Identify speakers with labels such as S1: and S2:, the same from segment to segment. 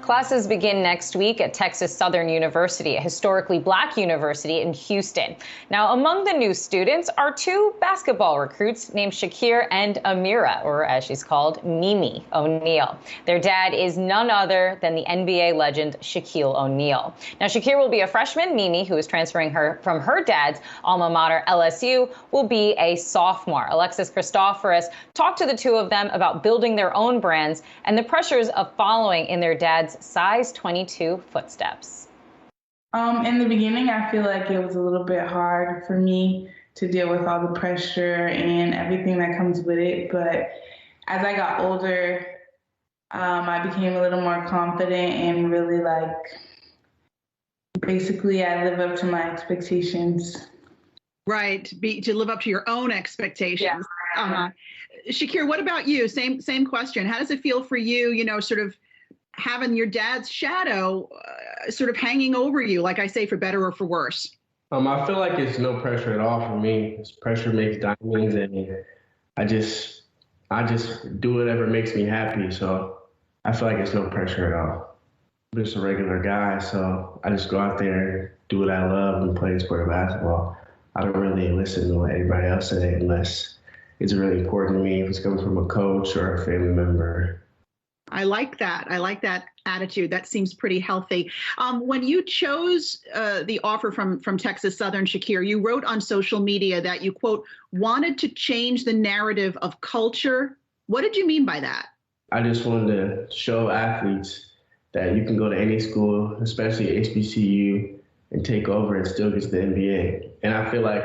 S1: Classes begin next week at Texas Southern University, a historically black university in Houston. Now, among the new students are two basketball recruits named Shaqir and Amira, or as she's called, Mimi O'Neal. Their dad is none other than the NBA legend Shaquille O'Neal. Now, Shaqir will be a freshman. Mimi, who is transferring from her dad's alma mater, LSU, will be a sophomore. Alexis Christoforous talked to the two of them about building their own brands and the pressures of following in their dad's size 22 footsteps.
S2: In the beginning, I feel like it was a little bit hard for me to deal with all the pressure and everything that comes with it. But as I got older, I became a little more confident and really basically I live up to my expectations.
S3: Right, to live up to your own expectations.
S2: Yeah.
S3: Shaqir, what about you? Same question. How does it feel for you, sort of having your dad's shadow sort of hanging over you, like I say, for better or for worse?
S4: I feel like it's no pressure at all for me. This pressure makes diamonds, and I just do whatever makes me happy. So I feel like it's no pressure at all. I'm just a regular guy, so I just go out there, do what I love, and play the sport of basketball. I don't really listen to what anybody else says unless it's really important to me, if it's coming from a coach or a family member.
S3: I like that. I like that attitude. That seems pretty healthy. When you chose the offer from Texas Southern, Shaqir, you wrote on social media that you, quote, wanted to change the narrative of culture. What did you mean by that?
S4: I just wanted to show athletes that you can go to any school, especially HBCU, and take over and still get to the NBA. And I feel like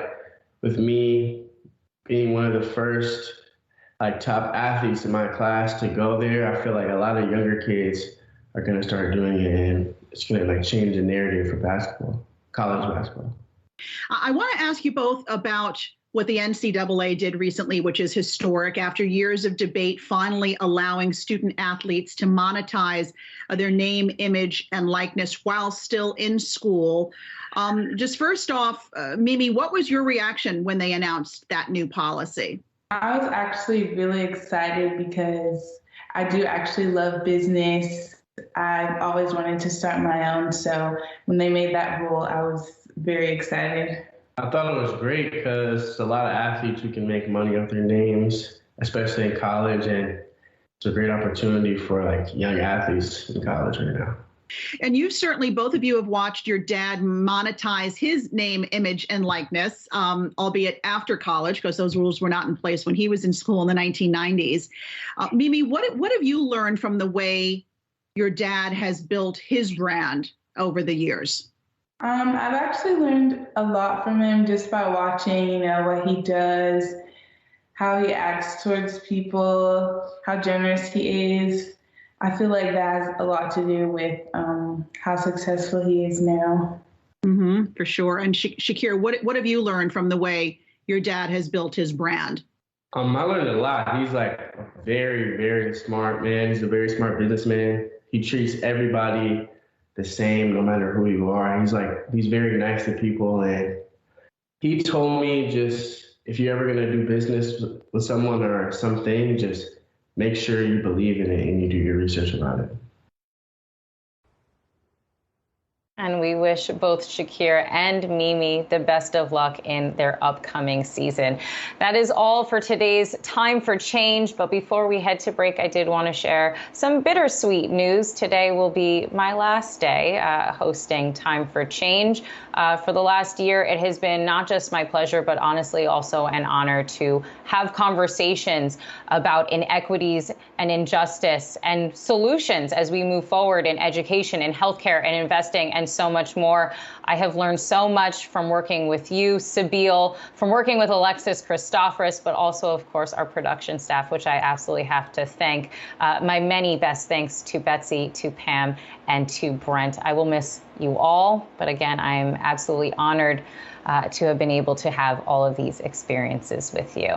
S4: with me being one of the first top athletes in my class to go there, I feel like a lot of younger kids are going to start doing it, and it's going to change the narrative for basketball, college basketball.
S3: I want to ask you both about what the NCAA did recently, which is historic, after years of debate, finally allowing student athletes to monetize their name, image, and likeness while still in school. Just first off, Mimi, what was your reaction when they announced that new policy?
S2: I was actually really excited because I do actually love business. I've always wanted to start my own. So when they made that rule, I was very excited.
S4: I thought it was great because a lot of athletes who can make money off their names, especially in college, and it's a great opportunity for young athletes in college right now.
S3: And you certainly, both of you, have watched your dad monetize his name, image, and likeness, albeit after college, because those rules were not in place when he was in school in the 1990s. Mimi, what have you learned from the way your dad has built his brand over the years?
S2: I've actually learned a lot from him just by watching, what he does, how he acts towards people, how generous he is. I feel like that has a lot to do with how successful he is now.
S3: Mm-hmm, for sure. And Shaqir, what have you learned from the way your dad has built his brand?
S4: I learned a lot. He's a very, very smart man. He's a very smart businessman. He treats everybody the same, no matter who you are. He's very nice to people. And he told me, just if you're ever going to do business with someone or something, just make sure you believe in it and you do your research about it.
S1: And we wish both Shaqir and Mimi the best of luck in their upcoming season. That is all for today's Time for Change. But before we head to break, I did want to share some bittersweet news. Today will be my last day hosting Time for Change. For the last year, it has been not just my pleasure, but honestly also an honor to have conversations about inequities and injustice and solutions as we move forward in education and healthcare and investing and so much more. I have learned so much from working with you, Sabeel, from working with Alexis Christoforous, but also, of course, our production staff, which I absolutely have to thank. My many best thanks to Betsy, to Pam, and to Brent. I will miss you all, but again, I am absolutely honored to have been able to have all of these experiences with you.